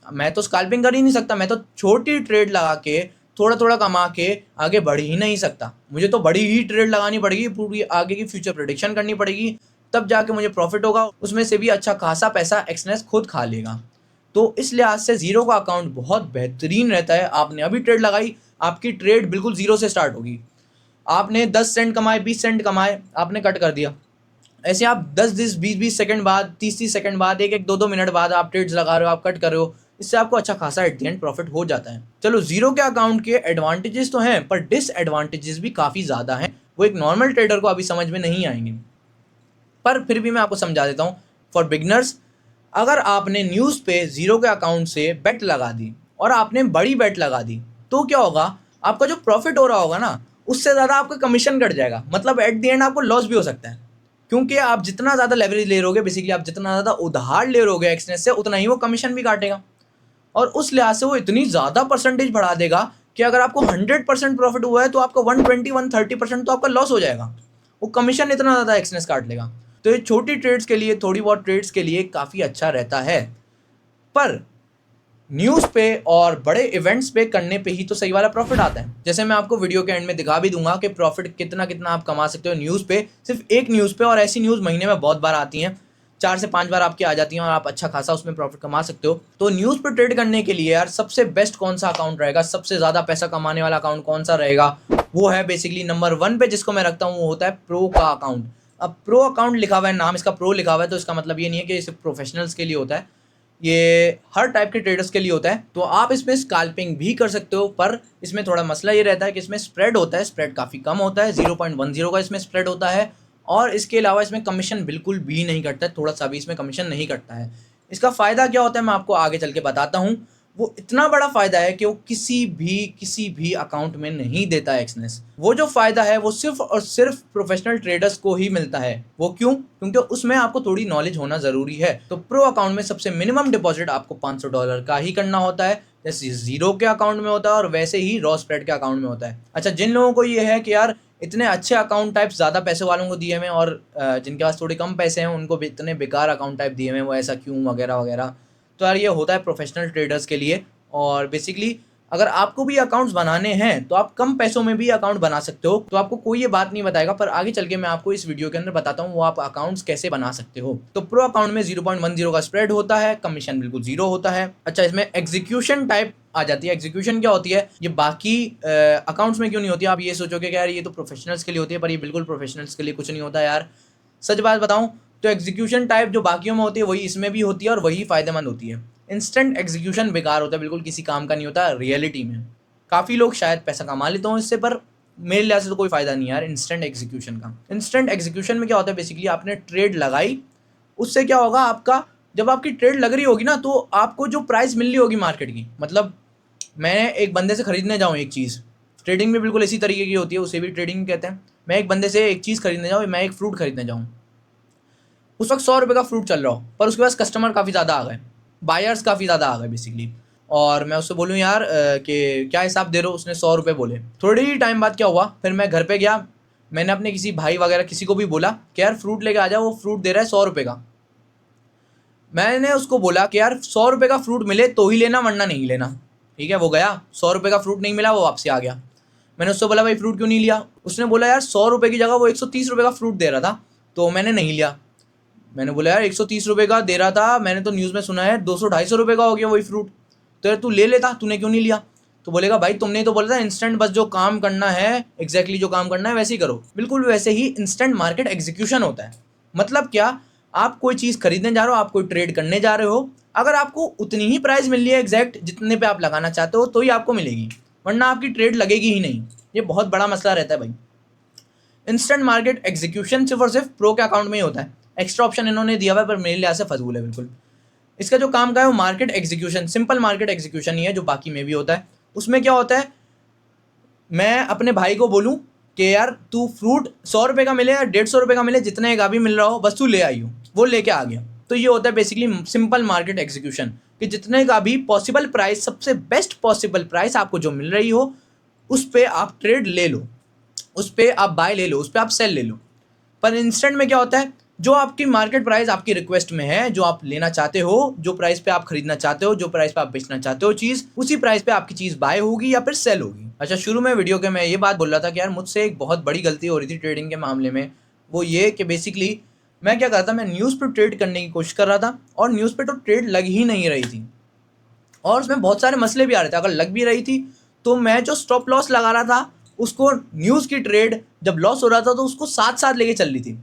मैं तो स्कैल्पिंग कर ही नहीं सकता, मैं तो छोटी ट्रेड लगा के थोड़ा थोड़ा कमा के आगे बढ़ ही नहीं सकता, मुझे तो बड़ी ही ट्रेड लगानी पड़ेगी, पूरी आगे की फ्यूचर प्रेडिक्शन करनी पड़ेगी, तब जाके मुझे प्रॉफिट होगा, उसमें से भी अच्छा खासा पैसा एक्सनेस खुद खा लेगा। तो इस लिहाज से जीरो का अकाउंट बहुत बेहतरीन रहता है। आपने अभी ट्रेड लगाई, आपकी ट्रेड बिल्कुल जीरो से स्टार्ट होगी, आपने 10 सेंट कमाए, 20 सेंट कमाए, आपने कट कर दिया। ऐसे आप 10-20 बाद, 30 सेकंड बाद, 1-2 मिनट बाद आप ट्रेड्स लगा रहे हो, आप कट कर रहे हो, इससे आपको अच्छा खासा एट द एंड प्रॉफिट हो जाता है। चलो, जीरो के अकाउंट के एडवांटेजेस तो हैं, पर डिसएडवांटेजेस भी काफ़ी ज़्यादा हैं, वो एक नॉर्मल ट्रेडर को अभी समझ में नहीं आएंगे, पर फिर भी मैं आपको समझा देता हूँ। फॉर बिगनर्स, अगर आपने न्यूज़ पे जीरो के अकाउंट से बेट लगा दी और आपने बड़ी बेट लगा दी, तो क्या होगा, आपका जो प्रॉफिट हो रहा होगा ना, उससे ज़्यादा आपका कमीशन कट जाएगा, मतलब एट द एंड आपको लॉस भी हो सकता है। क्योंकि आप जितना ज़्यादा लेवरेज ले रहोगे, बेसिकली आप जितना ज़्यादा उधार ले रहोगे एक्सनेस से, उतना ही वो कमीशन भी काटेगा, और उस लिहाज से वो इतनी ज़्यादा परसेंटेज बढ़ा देगा कि अगर आपको 100% प्रॉफिट हुआ है तो आपका 120-130% तो आपका लॉस हो जाएगा, वो कमीशन इतना ज़्यादा एक्सनेस काट लेगा। तो ये छोटी ट्रेड्स के लिए, थोड़ी बहुत ट्रेड्स के लिए काफ़ी अच्छा रहता है, पर न्यूज़ पे और बड़े इवेंट्स पे करने पे ही तो सही वाला प्रॉफिट आता है। जैसे मैं आपको वीडियो के एंड में दिखा भी दूंगा कि प्रॉफिट कितना कितना आप कमा सकते हो न्यूज़ पे, सिर्फ एक न्यूज़ पे, और ऐसी न्यूज़ महीने में बहुत बार आती हैं, 4 से 5 बार आपकी आ जाती हैं और आप अच्छा खासा उसमें प्रॉफिट कमा सकते हो। तो न्यूज़ पे ट्रेड करने के लिए यार सबसे बेस्ट कौन सा अकाउंट रहेगा, सबसे ज़्यादा पैसा कमाने वाला अकाउंट कौन सा रहेगा, वो है बेसिकली नंबर 1 पे जिसको मैं रखता हूँ, वो होता है प्रो का अकाउंट। अब प्रो अकाउंट लिखा हुआ है, नाम इसका प्रो लिखा हुआ है, तो इसका मतलब ये नहीं है कि सिर्फ प्रोफेशनल्स के लिए होता है, ये हर टाइप के ट्रेडर्स के लिए होता है। तो आप इसमें स्कैल्पिंग भी कर सकते हो, पर इसमें थोड़ा मसला ये रहता है कि इसमें स्प्रेड होता है, स्प्रेड काफ़ी कम होता है, 0.10 का इसमें स्प्रेड होता है, और इसके अलावा इसमें कमीशन बिल्कुल भी नहीं कटता है, थोड़ा सा भी इसमें कमीशन नहीं कटता है। इसका फ़ायदा क्या होता है मैं आपको आगे चल के बताता हूँ। वो इतना बड़ा फ़ायदा है कि वो किसी भी अकाउंट में नहीं देता है एक्सनेस। वो जो फ़ायदा है वो सिर्फ और सिर्फ प्रोफेशनल ट्रेडर्स को ही मिलता है। वो क्यों? क्योंकि उसमें आपको थोड़ी नॉलेज होना ज़रूरी है। तो प्रो अकाउंट में सबसे मिनिमम डिपॉजिट आपको $500 का ही करना होता है, जैसे जीरो के अकाउंट में होता है, और वैसे ही रॉ स्प्रेड के अकाउंट में होता है। अच्छा, जिन लोगों को ये है कि यार इतने अच्छे अकाउंट टाइप ज़्यादा पैसे वालों को दिए हुए हैं, और जिनके पास थोड़े कम पैसे हैं उनको भी इतने बेकार अकाउंट टाइप दिए हुए हैं, वो ऐसा क्यों वगैरह वगैरह, तो यार ये होता है प्रोफेशनल ट्रेडर्स के लिए। और बेसिकली अगर आपको भी अकाउंट्स बनाने हैं तो आप कम पैसों में भी अकाउंट बना सकते हो, तो आपको कोई ये बात नहीं बताएगा, पर आगे चल के मैं आपको इस वीडियो के अंदर बताता हूँ वो आप अकाउंट्स कैसे बना सकते हो। तो प्रो अकाउंट में 0.10 का स्प्रेड होता है, कमीशन बिल्कुल जीरो होता है। अच्छा, इसमें एग्जीक्यूशन टाइप आ जाती है। एग्जीक्यूशन क्या होती है, ये बाकी अकाउंट्स में क्यों नहीं होती? आप ये सोचोगे कि यार ये तो प्रोफेशनल्स के लिए होती है, पर ये बिल्कुल प्रोफेशनल्स के लिए कुछ नहीं होता यार। सच बात बताऊं तो एग्जीक्यूशन टाइप जो बाकियों में होती है वही इसमें भी होती है और वही फ़ायदेमंद होती है। इंस्टेंट एग्जीक्यूशन बेकार होता है, बिल्कुल किसी काम का नहीं होता रियलिटी में। काफ़ी लोग शायद पैसा कमा लेते हो इससे, पर मेरे लिहाज से तो कोई फ़ायदा नहीं यार इंस्टेंट एग्जीक्यूशन का। इंस्टेंट एग्जीक्यूशन में क्या होता है, बेसिकली आपने ट्रेड लगाई, उससे क्या होगा आपका, जब आपकी ट्रेड लग रही होगी ना तो आपको जो प्राइस मिल रही होगी मार्केट की, मतलब मैं एक बंदे से खरीदने जाऊँ एक चीज़, ट्रेडिंग में बिल्कुल इसी तरीके की होती है, उसे भी ट्रेडिंग कहते हैं। मैं एक बंदे से एक चीज़ खरीदने जाऊँ, मैं एक फ्रूट खरीदने जाऊँ, उस वक्त 100 रुपये का फ्रूट चल रहा हो, पर उसके पास कस्टमर काफ़ी ज़्यादा आ गए, बायर्स काफ़ी ज़्यादा आ गए बेसिकली, और मैं उससे बोलूँ यार कि क्या हिसाब दे रहे हो, उसने 100 रुपये बोले। थोड़ी ही टाइम बाद क्या हुआ, फिर मैं घर पे गया, मैंने अपने किसी भाई वगैरह किसी को भी बोला कि यार फ्रूट लेके आ जाओ, वो फ्रूट दे रहा है 100 रुपये का। मैंने उसको बोला कि यार 100 रुपये का फ्रूट मिले तो ही लेना, वरना नहीं लेना। ठीक है, वो गया, 100 रुपये का फ्रूट नहीं मिला, वो वापसी आ गया। मैंने उससे बोला भाई फ्रूट क्यों नहीं लिया? उसने बोला यार 100 रुपये की जगह वो 130 रुपये का फ्रूट दे रहा था, तो मैंने नहीं लिया। मैंने बोला यार 130 रुपये का दे रहा था, मैंने तो न्यूज़ में सुना है 200-250 रुपये का हो गया वही फ्रूट, तो यार तू ले लेता, तूने क्यों नहीं लिया? तो बोलेगा भाई तुमने तो बोला था इंस्टेंट, बस जो काम करना है एग्जैक्टली जो काम करना है वैसे ही करो। बिल्कुल वैसे ही इंस्टेंट मार्केट एग्जीक्यूशन होता है। मतलब क्या, आप कोई चीज़ खरीदने जा रहे हो, आप कोई ट्रेड करने जा रहे हो, अगर आपको उतनी ही प्राइस मिल रही है एग्जैक्ट जितने पे आप लगाना चाहते हो तो ही आपको मिलेगी, वरना आपकी ट्रेड लगेगी ही नहीं। ये बहुत बड़ा मसला रहता है भाई। इंस्टेंट मार्केट एग्जीक्यूशन सिर्फ और सिर्फ प्रो के अकाउंट में ही होता है। एक्स्ट्रा ऑप्शन इन्होंने दिया हुआ है पर मेरे लिहाज से फजूल है बिल्कुल। इसका जो काम का है वो market execution, simple market execution ही है, जो बाकी में भी होता है। उसमें क्या होता है, मैं अपने भाई को बोलूँ कि यार तू फ्रूट 100 रुपये का मिले या 150 रुपये का मिले, जितने का भी मिल रहा हो, बस तू ले आई हो, वो लेके आ गया। तो ये होता है बेसिकली सिंपल मार्केट एग्जीक्यूशन, कि जितने का भी पॉसिबल प्राइस, सबसे बेस्ट पॉसिबल प्राइस आपको जो मिल रही हो उस पर आप ट्रेड ले लो, उस पर आप बाय ले लो, उस पर आप सेल ले लो। पर इंस्टेंट में क्या होता है, जो आपकी मार्केट प्राइस आपकी रिक्वेस्ट में है, जो आप लेना चाहते हो, जो प्राइस पे आप खरीदना चाहते हो, जो प्राइस पे आप बेचना चाहते हो चीज़, उसी प्राइस पे आपकी चीज़ बाय होगी या फिर सेल होगी। अच्छा, शुरू में वीडियो के मैं ये बात बोल रहा था कि यार मुझसे एक बहुत बड़ी गलती हो रही थी ट्रेडिंग के मामले में, वो ये कि बेसिकली मैं क्या करता, मैं न्यूज़ पर ट्रेड करने की कोशिश कर रहा था और न्यूज़ पर तो ट्रेड लग ही नहीं रही थी, और उसमें बहुत सारे मसले भी आ रहे थे। अगर लग भी रही थी तो मैं जो स्टॉप लॉस लगा रहा था उसको, न्यूज़ की ट्रेड जब लॉस हो रहा था तो उसको साथ साथ लेके चल रही थी।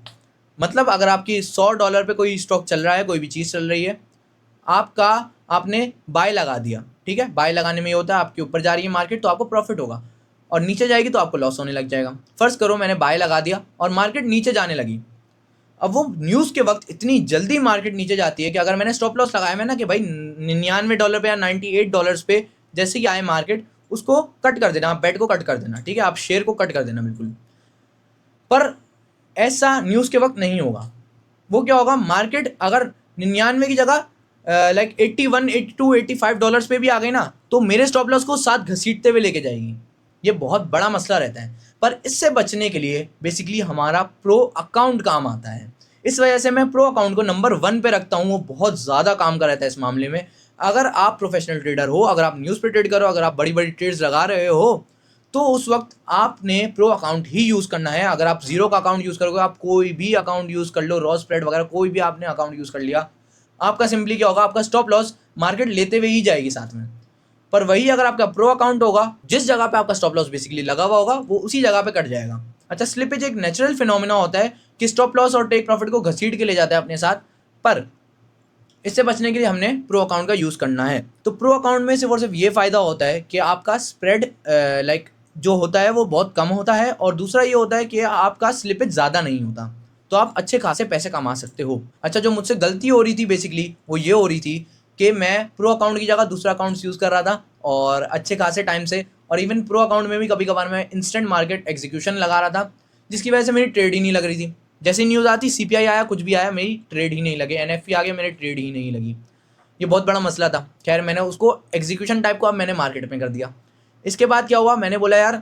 मतलब अगर आपकी $100 पे कोई स्टॉक चल रहा है, कोई भी चीज़ चल रही है, आपका आपने बाय लगा दिया, ठीक है, बाय लगाने में ये होता है आपके ऊपर जा रही है मार्केट तो आपको प्रॉफिट होगा, और नीचे जाएगी तो आपको लॉस होने लग जाएगा। फ़र्ज़ करो मैंने बाय लगा दिया और मार्केट नीचे जाने लगी। अब वो न्यूज़ के वक्त इतनी जल्दी मार्केट नीचे जाती है कि अगर मैंने स्टॉप लॉस लगाया मैं ना कि भाई $99 पे या $98 पे जैसे ही आए मार्केट, उसको कट कर देना, आप बेट को कट कर देना, ठीक है, आप शेयर को कट कर देना बिल्कुल। पर ऐसा न्यूज़ के वक्त नहीं होगा। वो क्या होगा, मार्केट अगर 99 की जगह लाइक 81, 82, $85 पे भी आ गई ना, तो मेरे स्टॉप लॉस को साथ घसीटते हुए लेके जाएगी। ये बहुत बड़ा मसला रहता है। पर इससे बचने के लिए बेसिकली हमारा प्रो अकाउंट काम आता है। इस वजह से मैं प्रो अकाउंट को नंबर 1 पे रखता हूँ, वो बहुत ज़्यादा काम का रहता है इस मामले में। अगर आप प्रोफेशनल ट्रेडर हो, अगर आप न्यूज़ पे ट्रेड करो, अगर आप बड़ी बड़ी ट्रेड्स लगा रहे हो, तो उस वक्त आपने प्रो अकाउंट ही यूज़ करना है। अगर आप जीरो का अकाउंट यूज़ करोगे, आप कोई भी अकाउंट यूज़ कर लो, रॉ स्प्रेड वगैरह कोई भी आपने अकाउंट यूज़ कर लिया, आपका सिंपली क्या होगा, आपका स्टॉप लॉस मार्केट लेते हुए ही जाएगी साथ में। पर वही अगर आपका प्रो अकाउंट होगा, जिस जगह पे आपका स्टॉप लॉस बेसिकली लगा हुआ होगा वो उसी जगह पे कट जाएगा। अच्छा, स्लिपेज एक नेचुरल फिनोमिना होता है कि स्टॉप लॉस और टेक प्रॉफिट को घसीट के ले जाता है अपने साथ, पर इससे बचने के लिए हमने प्रो अकाउंट का यूज़ करना है। तो प्रो अकाउंट में सिर्फ और सिर्फ ये फ़ायदा होता है कि आपका स्प्रेड लाइक जो होता है वो बहुत कम होता है, और दूसरा ये होता है कि आपका स्लिपेज ज़्यादा नहीं होता, तो आप अच्छे खासे पैसे कमा सकते हो। अच्छा, जो मुझसे गलती हो रही थी बेसिकली वो ये हो रही थी कि मैं प्रो अकाउंट की जगह दूसरा अकाउंट यूज़ कर रहा था और अच्छे खासे टाइम से, और इवन प्रो अकाउंट में भी कभी कभार मैं इंस्टेंट मार्केट एग्जीक्यूशन लगा रहा था, जिसकी वजह से मेरी ट्रेड ही नहीं लग रही थी। जैसे ही न्यूज़ आती, सीपीआई आया, कुछ भी आया, मेरी ट्रेड ही नहीं लगे, एनएफपी आ गया, मेरी ट्रेड ही नहीं लगी। ये बहुत बड़ा मसला था। खैर मैंने उसको एग्जीक्यूशन टाइप को अब मैंने मार्केट में कर दिया। इसके बाद क्या हुआ, मैंने बोला यार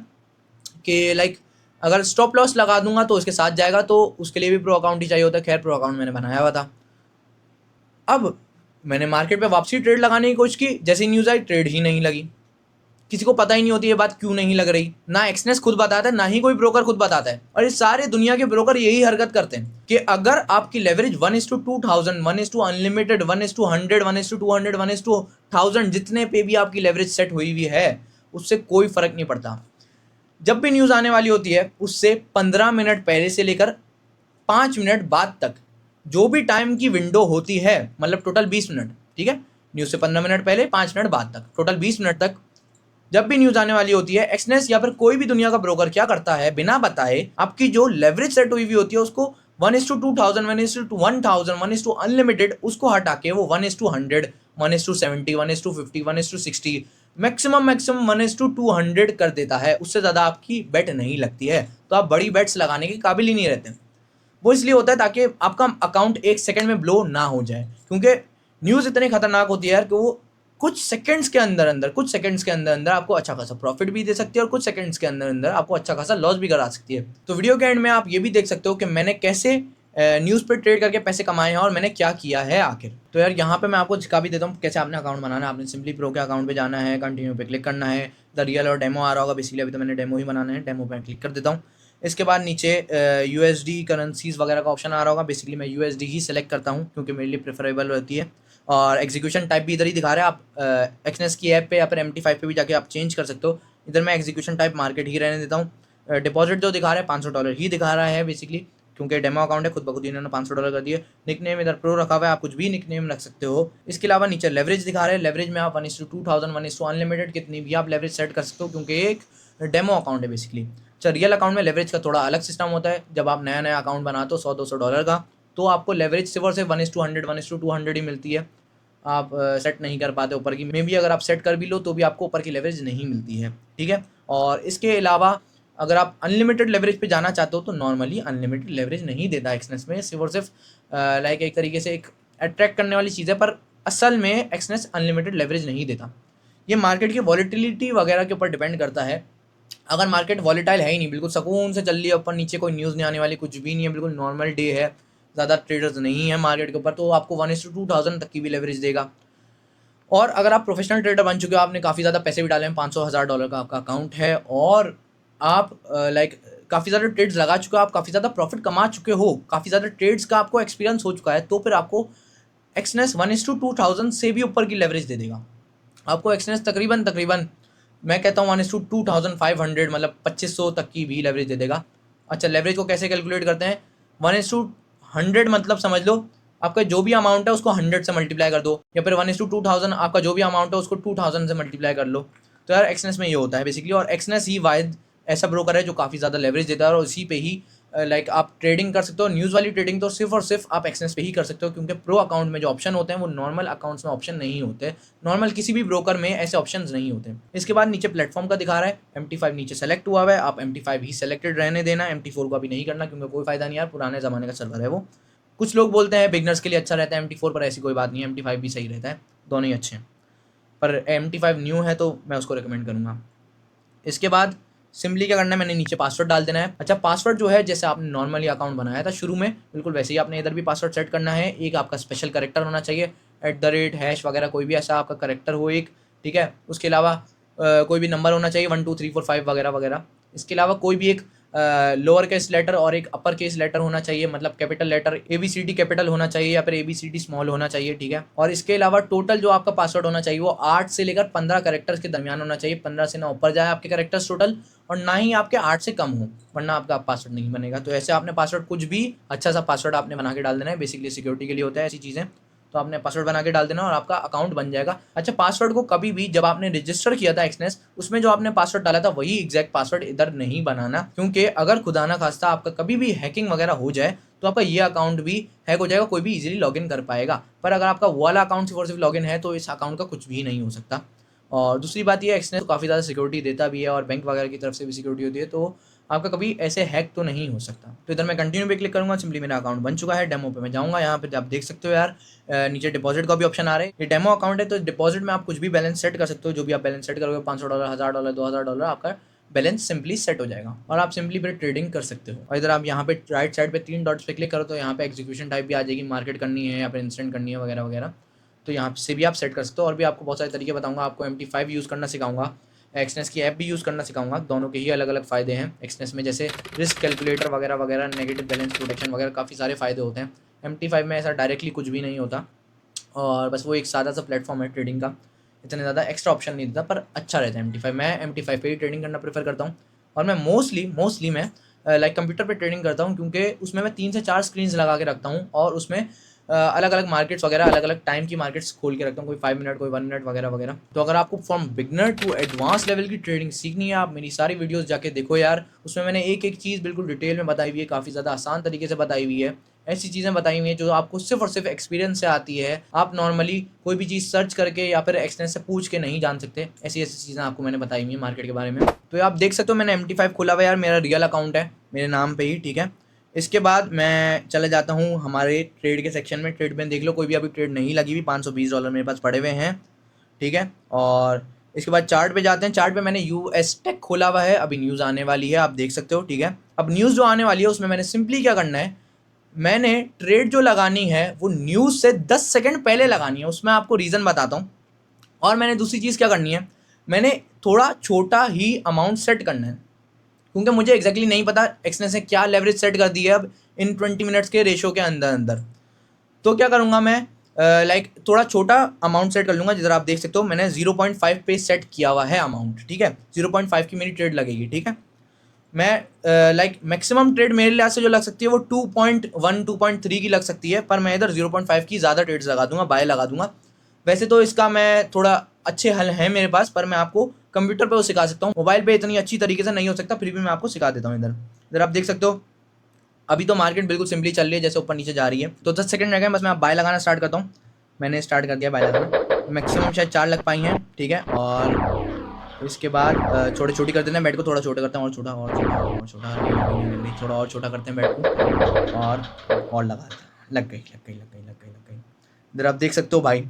कि लाइक अगर स्टॉप लॉस लगा दूंगा तो उसके साथ जाएगा, तो उसके लिए भी प्रो अकाउंट ही चाहिए होता है। खैर प्रो अकाउंट मैंने बनाया हुआ था। अब मैंने मार्केट पे वापसी ट्रेड लगाने की कोशिश की, जैसी न्यूज़ आई ट्रेड ही नहीं लगी। किसी को पता ही नहीं होती ये बात क्यों नहीं लग रही, ना एक्सनेस खुद बताता है ना ही कोई ब्रोकर खुद बताता है। और ये सारे दुनिया के ब्रोकर यही हरकत करते हैं कि अगर आपकी लेवरेज 1:2000, 1:टू अनलिमिटेड, 1:100, 1:200, 1:1000 जितने पे भी आपकी लेवरेज सेट हुई हुई है उससे कोई फर्क नहीं पड़ता। जब भी न्यूज़ आने वाली होती है उससे 15 मिनट पहले से लेकर 5 मिनट बाद तक जो भी टाइम की विंडो होती है, मतलब टोटल 20 मिनट, ठीक है, न्यूज़ से 15 मिनट पहले 5 मिनट बाद तक, टोटल 20 मिनट तक जब भी न्यूज़ आने वाली होती है, एक्सनेस या फिर कोई भी दुनिया का ब्रोकर क्या करता है, बिना बताए आपकी जो लेवरेज सेट हुई हुई होती है उसको 1:2000, 1:1000, 1:टू अनलिमिटेड उसको हटा के वो 1:100, 1:70, 1:50, 1:60 मैक्सिमम 1:200 कर देता है। उससे ज़्यादा आपकी बेट नहीं लगती है, तो आप बड़ी बेट्स लगाने के काबिल ही नहीं रहते। वो इसलिए होता है ताकि आपका अकाउंट एक सेकंड में ब्लो ना हो जाए, क्योंकि न्यूज़ इतनी खतरनाक होती है यार कि वो कुछ सेकंड्स के अंदर आपको अच्छा खासा प्रॉफिट भी दे सकती है और कुछ सेकंड्स के अंदर आपको अच्छा खासा लॉस भी करा सकती है। तो वीडियो के एंड में आप ये भी देख सकते हो कि मैंने कैसे न्यूज़ पे ट्रेड करके पैसे कमाए हैं और मैंने क्या किया है आखिर। तो यार यहाँ पे मैं आपको सिखा भी देता हूँ कैसे आपने अकाउंट बनाना है। आपने सिंपली प्रो के अकाउंट पे जाना है, कंटिन्यू पे क्लिक करना है, द रियल और डेमो आ रहा होगा, बेसिकली अभी तो मैंने डेमो ही बनाना है, डेमो पे क्लिक कर देता हूँ। इसके बाद नीचे USD करेंसीज वगैरह का ऑप्शन आ रहा होगा, बेसिकली मैं USD ही सेलेक्ट करता हूँ क्योंकि मेरे लिए प्रेफरेबल रहती है। और एग्जीक्यूशन टाइप भी इधर ही दिखा रहा है, आप एक्सनेस की ऐप पे या फिर MT5 पे भी जाके आप चेंज कर सकते हो। इधर मैं एग्जीक्यूशन टाइप मार्केट ही रहने देता हूँ। डिपॉजिट जो दिखा रहा है $500 ही दिखा रहा है बेसिकली, क्योंकि डेमो अकाउंट है, खुद ब खुद इन्होंने $500 कर दिए। निकनेम इधर प्रो रखा हुआ है, आप कुछ भी निकनेम रख सकते हो। इसके अलावा नीचे लेवरेज दिखा रहे हैं, लेवरेज में आप 1:2000, 1:टू अनलिमिटेड कितनी भी आप लेवरेज सेट कर सकते हो क्योंकि एक डेमो अकाउंट है बेसिकली। अच्छा, रियल अकाउंट में लेवरेज का थोड़ा अलग सिस्टम होता है। जब आप नया नया अकाउंट बनाते हो $100-200 का, तो आपको लेवरेज सिर्फ और सिर्फ 1:100, 1:200 ही मिलती है। आप सेट नहीं कर पाते ऊपर की, मे भी अगर आप सेट कर भी लो तो भी आपको ऊपर की लेवरेज नहीं मिलती है, ठीक है। और इसके अलावा अगर आप अनलिमिटेड लेवरेज पे जाना चाहते हो तो नॉर्मली अनलिमिटेड लेवरेज नहीं देता एक्सनेस में, सिर्फ और सिर्फ लाइक एक तरीके से एक अट्रैक्ट करने वाली चीज़ है, पर असल में एक्सनेस अनलिमिटेड लेवरेज नहीं देता। ये मार्केट की वॉलेटिलिटी वगैरह के ऊपर डिपेंड करता है। अगर मार्केट वॉलेटाइल है ही नहीं, बिल्कुल सुकून से चल रही है, ऊपर नीचे कोई न्यूज़ नहीं आने वाली, कुछ भी नहीं है, बिल्कुल नॉर्मल डे है, ज़्यादा ट्रेडर्स नहीं है मार्केट के ऊपर, तो आपको 1:2000 तक की भी लेवरेज देगा। और अगर आप प्रोफेशनल ट्रेडर बन चुके हो, आपने काफ़ी ज़्यादा पैसे भी डाले हैं, $500,000 का आपका अकाउंट है और आप लाइक काफ़ी ज़्यादा ट्रेड्स लगा चुके हो, आप काफ़ी ज़्यादा प्रॉफिट कमा चुके हो, काफ़ी ज़्यादा ट्रेड्स का आपको एक्सपीरियंस हो चुका है, तो फिर आपको एक्सनेस 1:2000 से भी ऊपर की लेवरेज दे देगा। आपको एक्सनेस तकरीबन मैं कहता हूँ 1:2500, मतलब 2500 तक की भी लेवरेज दे देगा। अच्छा, लेवरेज को कैसे कैलकुलेट करते हैं, 1:100 मतलब समझ लो आपका जो भी अमाउंट है उसको 100 से मल्टीप्लाई कर दो, या फिर 1:2000 आपका जो भी अमाउंट है उसको 2000 से मल्टीप्लाई कर लो। तो यार एक्सनेस में ये होता है बेसिकली, और एक्सनेस ही वाहिद ऐसा ब्रोकर है जो काफ़ी ज़्यादा लेवरेज देता है और उसी पे ही लाइक आप ट्रेडिंग कर सकते हो। न्यूज़ वाली ट्रेडिंग तो सिर्फ और सिर्फ आप एक्सनेस पे ही कर सकते हो, क्योंकि प्रो अकाउंट में जो ऑप्शन होते हैं वो नॉर्मल अकाउंट्स में ऑप्शन नहीं होते, नॉर्मल किसी भी ब्रोकर में ऐसे ऑप्शंस नहीं होते। इसके बाद नीचे प्लेटफॉर्म का दिखा रहा है, MT5 नीचे सेलेक्ट हुआ है, आप MT5 ही सेलेक्टेड रहने देना, MT4 को अभी नहीं करना क्योंकि कोई फायदा नहीं यार, पुराने ज़माने का सर्वर है वो। कुछ लोग बोलते हैं बिगनर्स के लिए अच्छा रहता है MT4, पर ऐसी कोई बात नहीं है, MT5 भी सही रहता है, दोनों ही अच्छे हैं, पर MT5 न्यू है तो मैं उसको रिकमेंड करूँगा। इसके बाद सिंपली क्या करना है, मैंने नीचे पासवर्ड डाल देना है। अच्छा, पासवर्ड जो है जैसे आपने नॉर्मली अकाउंट बनाया था शुरू में, बिल्कुल वैसे ही आपने इधर भी पासवर्ड सेट करना है। एक आपका स्पेशल करेक्टर होना चाहिए, @ वगैरह कोई भी ऐसा आपका करेक्टर हो एक, ठीक है। उसके अलावा कोई भी नंबर होना चाहिए 1 2 3 4 5 वगैरह वगैरह। इसके अलावा कोई भी एक लोअर केस लेटर और एक अपर केस लेटर होना चाहिए, मतलब कैपिटल लेटर ABCD कैपिटल होना चाहिए या फिर ABCD स्मॉल होना चाहिए, ठीक है। और इसके अलावा टोटल जो आपका पासवर्ड होना चाहिए वो 8 से लेकर 15 कैरेक्टर्स के दरमियान होना चाहिए, 15 से ना ऊपर जाए आपके कैरेक्टर्स टोटल और ना ही आपके 8 से कम हो, वरना आपका पासवर्ड नहीं बनेगा। तो ऐसे आपने पासवर्ड कुछ भी अच्छा सा पासवर्ड आपने बना के डाल देना है, बेसिकली सिक्योरिटी के लिए होता है ऐसी चीज़ें। तो आपने पासवर्ड बना के डाल देना और आपका अकाउंट बन जाएगा। अच्छा, पासवर्ड को कभी भी जब आपने रजिस्टर किया था एक्सनेस, उसमें जो आपने पासवर्ड डाला था वही एग्जैक्ट पासवर्ड इधर नहीं बनाना, क्योंकि अगर खुदा ना खास्ता आपका कभी भी हैकिंग वगैरह हो जाए तो आपका ये अकाउंट भी हैक हो जाएगा, कोई भी इजीली लॉगिन कर पाएगा। पर अगर आपका वो वाला अकाउंट सिर्फ और सिर्फ लॉगिन है तो इस अकाउंट का कुछ भी नहीं हो सकता। और दूसरी बात ये, एक्सनेस काफ़ी ज़्यादा सिक्योरिटी देता भी है और बैंक वगैरह की तरफ से भी सिक्योरिटी होती है, तो आपका कभी ऐसे हैक तो नहीं हो सकता। तो इधर मैं कंटिन्यू पे क्लिक करूंगा, सिंपली मेरा अकाउंट बन चुका है। डेमो पे मैं जाऊंगा, यहाँ पे आप देख सकते हो यार नीचे डिपॉजिट का भी ऑप्शन आ रहा है। ये डेमो अकाउंट है तो डिपॉजिट में आप कुछ भी बैलेंस सेट कर सकते हो, जो भी आप बैलेंस सेट करोगे, $500, $1000, $2000, आपका बैलेंस सिंपली सेट हो जाएगा और आप सिंपली फिर ट्रेडिंग कर सकते हो। और इधर आप यहाँ पे राइट साइड पे 3 डॉट्स पे क्लिक करो तो यहाँ पे एग्जीक्यूशन टाइप भी आ जाएगी, मार्केट करनी है या फिर इंस्टेंट करनी है वगैरह वगैरह, तो यहाँ से भी आप सेट कर सकते हो। और भी आपको बहुत सारे तरीके बताऊंगा, आपको MT5 यूज़ करना सिखाऊंगा, एक्सनेस की ऐप भी यूज़ करना सिखाऊंगा। दोनों के ही अलग अलग फ़ायदे हैं एक्सनेस में, जैसे रिस्क कैलकुलेटर वगैरह वगैरह, नेगेटिव बैलेंस प्रोटेक्शन वगैरह काफ़ी सारे फ़ायदे होते हैं। MT5 में ऐसा डायरेक्टली कुछ भी नहीं होता, और बस वो एक सादा सा प्लेटफॉर्म है ट्रेडिंग का, इतने ज़्यादा एक्स्ट्रा ऑप्शन नहीं देता, पर अच्छा रहता है MT5। मैं MT5 पे ही ट्रेडिंग करना प्रेफर करता हूँ, और मैं मोस्टली मैं लाइक कंप्यूटर पे ट्रेडिंग करता हूँ, क्योंकि उसमें मैं 3 से 4 स्क्रीन्स लगा के रखता हूँ, और उसमें अलग अलग मार्केट्स वगैरह, अलग अलग टाइम की मार्केट्स खोल के रखता हूँ, कोई 5 मिनट, कोई 1 मिनट वगैरह वगैरह। तो अगर आपको from beginner to advance level की ट्रेडिंग सीखनी है, आप मेरी सारी वीडियोस जाके देखो यार, उसमें मैंने एक एक चीज़ बिल्कुल डिटेल में बताई हुई है, काफ़ी ज़्यादा आसान तरीके से बताई हुई है। ऐसी चीज़ें बताई हुई हैं जो आपको सिर्फ और सिर्फ एक्सपीरियंस से आती है, आप नॉर्मली कोई भी चीज़ सर्च करके या फिर एक्सटेंस से पूछ के नहीं जान सकते। ऐसी ऐसी चीज़ें आपको मैंने बताई हुई है मार्केट के बारे में। तो आप देख सकते हो मैंने MT5 खोला हुआ यार, मेरा रियल अकाउंट है मेरे नाम पे ही, ठीक है। इसके बाद मैं चले जाता हूँ हमारे ट्रेड के सेक्शन में। ट्रेड में देख लो, कोई भी अभी ट्रेड नहीं लगी हुई, $520 मेरे पास पड़े हुए हैं, ठीक है। और इसके बाद चार्ट पे जाते हैं। चार्ट पे मैंने US टेक खोला हुआ है, अभी न्यूज़ आने वाली है, आप देख सकते हो, ठीक है। अब न्यूज़ जो आने वाली है उसमें मैंने सिंपली क्या करना है, मैंने ट्रेड जो लगानी है वो न्यूज़ से 10 सेकंड पहले लगानी है, उसमें आपको रीज़न बताता हूँ। और मैंने दूसरी चीज़ क्या करनी है, मैंने थोड़ा छोटा ही अमाउंट सेट करना है, क्योंकि मुझे एग्जैक्टली नहीं पता एक्सनेस ने क्या लेवरेज सेट कर दी है अब इन 20 मिनट्स के रेशो के अंदर अंदर। तो क्या करूँगा मैं, लाइक थोड़ा छोटा अमाउंट सेट कर लूँगा। जिधर आप देख सकते हो मैंने 0.5 पे सेट किया हुआ है अमाउंट, ठीक है। 0.5 की मेरी ट्रेड लगेगी, ठीक है। मैं लाइक मैक्सिमम ट्रेड मेरे लिहाज से जो लग सकती है वो 2.1 2.3 की लग सकती है, पर मैं इधर 0.5 की ज़्यादा ट्रेड्स लगा दूंगा, बाय लगा दूंगा। वैसे तो इसका मैं थोड़ा अच्छे हल हैं मेरे पास, पर मैं आपको कंप्यूटर पे वो सिखा सकता हूँ, मोबाइल पे इतनी अच्छी तरीके से नहीं हो सकता, फिर भी मैं आपको सिखा देता हूँ। इधर इधर आप देख सकते हो अभी तो मार्केट बिल्कुल सिंपली चल रही है, जैसे ऊपर नीचे जा रही है। तो 10 सेकंड रह गए, बस मैं बाय लगाना स्टार्ट करता हूँ। मैंने स्टार्ट कर दिया बाय लगाना, मैक्सिमम शायद 4 लग पाई हैं, ठीक है। और इसके बाद छोटी छोटी कर देते हैं बेड को, थोड़ा छोटा करते हैं, और छोटा और छोटा और छोटा, थोड़ा और छोटा करते हैं बेड को, और लगा देते हैं। लग गई लग गई लग गई लग गई लग गई। इधर आप देख सकते हो भाई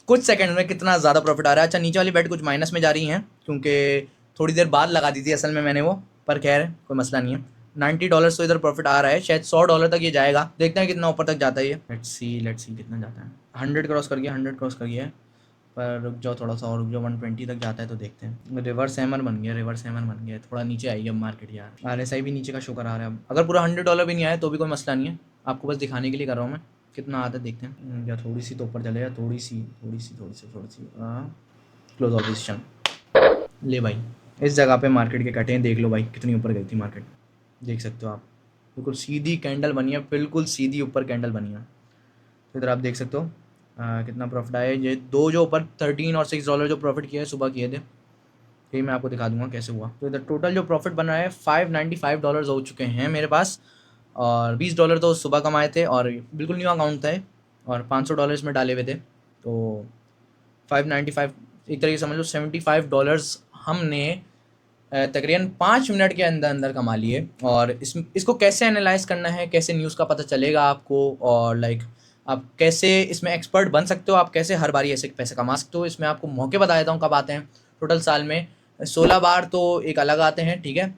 कुछ सेकंड में कितना ज़्यादा प्रॉफिट आ रहा है। अच्छा, नीचे वाली बेड कुछ माइनस में जा रही हैं, क्योंकि थोड़ी देर बाद लगा दी थी असल में मैंने वो, पर खैर कोई मसला नहीं है। $90 तो इधर प्रॉफिट आ रहा है, शायद $100 तक ये जाएगा, देखते हैं कितना ऊपर तक जाता है ये। लेट्स सी कितना जाता है। 100 क्रॉस कर गया, 100 क्रॉस कर गया है, पर रुक जाओ थोड़ा सा और रुक जाओ, 120 तक जाता है तो देखते हैं। रिवर्स हैमर बन गया, रिवर्स हैमर बन गया, थोड़ा नीचे आई अब मार्केट यार। RSI भी नीचे का शो करा रहा है। अब अगर पूरा $100 भी नहीं आया तो भी कोई मसला नहीं है, आपको बस दिखाने के लिए कर रहा हूँ मैं कितना आता है, देखते हैं। या थोड़ी सी तो ऊपर चले, या थोड़ी सी क्लोज ऑफ पोजीशन ले भाई। इस जगह पे मार्केट के कटे हैं, देख लो भाई कितनी ऊपर गई थी मार्केट, देख सकते हो आप, बिल्कुल सीधी कैंडल बनी है, बिल्कुल सीधी ऊपर कैंडल बनी है। तो इधर आप देख सकते हो कितना प्रॉफिट आया। ये दो जो ऊपर $13 और $6 जो प्रॉफिट किए सुबह किए थे, यही मैं आपको दिखा दूंगा कैसे हुआ। तो इधर टोटल जो प्रॉफिट बन रहा है $595 हो चुके हैं मेरे पास, और $20 तो सुबह कमाए थे, और बिल्कुल न्यू अकाउंट था, और $500 इसमें डाले हुए थे। तो 595 एक तरीके से समझ लो $75 हमने तकरीबन 5 मिनट के अंदर अंदर कमा लिए। और इसको कैसे एनालाइज करना है, कैसे न्यूज़ का पता चलेगा आपको, और लाइक आप कैसे इसमें एक्सपर्ट बन सकते हो, आप कैसे हर बारी ऐसे पैसे कमा सकते हो, इसमें आपको मौके बता देता हूँ कब आते हैं। टोटल साल में 16 बार तो एक अलग आते हैं, ठीक है।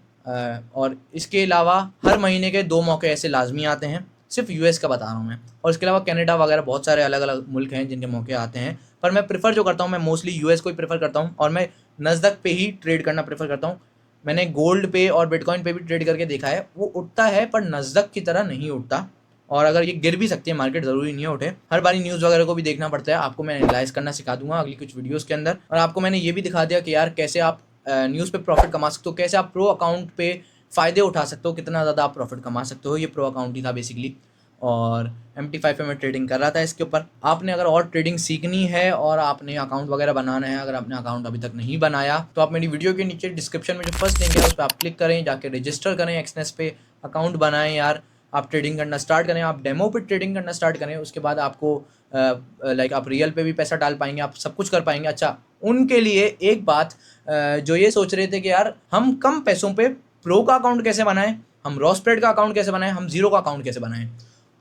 और इसके अलावा हर महीने के 2 मौके ऐसे लाजमी आते हैं, सिर्फ US का बता रहा हूँ मैं। और इसके अलावा कनाडा वगैरह बहुत सारे अलग अलग मुल्क हैं जिनके मौके आते हैं, पर मैं प्रेफर जो करता हूँ मैं मोस्टली US को ही प्रेफर करता हूँ, और मैं नस्दक पे ही ट्रेड करना प्रेफर करता हूँ। मैंने गोल्ड पे और बिटकॉइन पे भी ट्रेड करके देखा है, वो उठता है पर नस्दक की तरह नहीं उठता, और अगर ये गिर भी सकती है मार्केट, ज़रूरी नहीं है उठे। हर बारी न्यूज़ वगैरह को भी देखना पड़ता है, आपको मैं एनालाइज करना सिखा दूंगा अगली कुछ वीडियोज़ के अंदर। और आपको मैंने ये भी दिखा दिया कि यार कैसे आप न्यूज़ पे प्रॉफिट कमा सकते हो, कैसे आप प्रो अकाउंट पे फ़ायदे उठा सकते हो, कितना ज़्यादा आप प्रॉफिट कमा सकते हो। ये प्रो अकाउंट ही था बेसिकली, और MT5 पे मैं ट्रेडिंग कर रहा था इसके ऊपर। आपने अगर और ट्रेडिंग सीखनी है और आपने अकाउंट वगैरह बनाना है, अगर आपने अकाउंट अभी तक नहीं बनाया तो आप मेरी वीडियो के नीचे डिस्क्रिप्शन में जो फर्स्ट लिंक है उस पर आप क्लिक करें, जाके रजिस्टर करें एक्सनेस पे, अकाउंट बनाएं यार, आप ट्रेडिंग करना स्टार्ट करें, आप डेमो पे ट्रेडिंग करना स्टार्ट करें। उसके बाद आपको लाइक आप रियल पे भी पैसा डाल पाएंगे, आप सब कुछ कर पाएंगे। अच्छा, उनके लिए एक बात, जो ये सोच रहे थे कि यार हम कम पैसों पे प्रो का अकाउंट कैसे बनाएं, हम रॉ स्प्रेड का अकाउंट कैसे बनाएं, हम जीरो का अकाउंट कैसे बनाएं,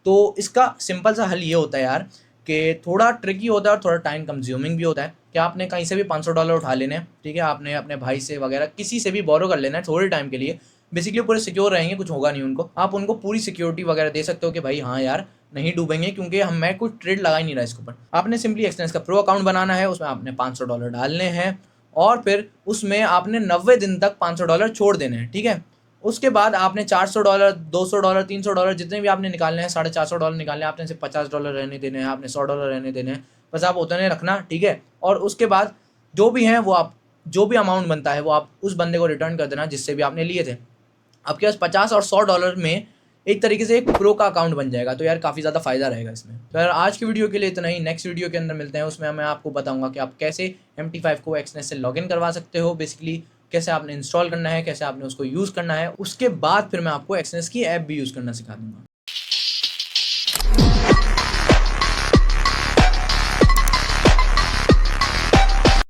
तो इसका सिंपल सा हल ये होता है यार कि थोड़ा ट्रिकी होता है और थोड़ा टाइम कंज्यूमिंग भी होता है। कि आपने कहीं से भी $500 उठा लेने हैं, ठीक है, आपने अपने भाई से वगैरह किसी से भी बोरो कर लेना है थोड़े टाइम के लिए, बेसिकली पूरे सिक्योर रहेंगे, कुछ होगा नहीं उनको, आप उनको पूरी सिक्योरिटी वगैरह दे सकते हो कि भाई हाँ यार नहीं डूबेंगे, क्योंकि मैं कुछ ट्रेड लगा ही नहीं रहा इसके ऊपर। आपने सिंपली एक्सचेंज का प्रो अकाउंट बनाना है, उसमें आपने $500 डालने हैं, और फिर उसमें आपने 90 दिन तक $500 छोड़ देने हैं, ठीक है। उसके बाद आपने $400, $200, $300 जितने भी आपने निकालने हैं, $450 निकालने हैं, आपने सिर्फ $50 रहने देने हैं, आपने $100 रहने देने हैं, बस आप उतने रखना, ठीक है। और उसके बाद जो भी हैं वो आप जो भी अमाउंट बनता है वो आप उस बंदे को रिटर्न कर देना जिससे भी आपने लिए थे। आपके पास 50 और $100 में एक तरीके से एक प्रो का अकाउंट बन जाएगा। तो यार काफ़ी ज़्यादा फायदा रहेगा इसमें। तो यार आज की वीडियो के लिए इतना ही। नेक्स्ट वीडियो के अंदर मिलते हैं, उसमें मैं आपको बताऊंगा कि आप कैसे MT5 को एक्सनेस से लॉगिन करवा सकते हो, बेसिकली कैसे आपने इंस्टॉल करना है, कैसे आपने उसको यूज़ करना है। उसके बाद फिर मैं आपको एक्सनेस की ऐप भी यूज़ करना सिखा दूंगा।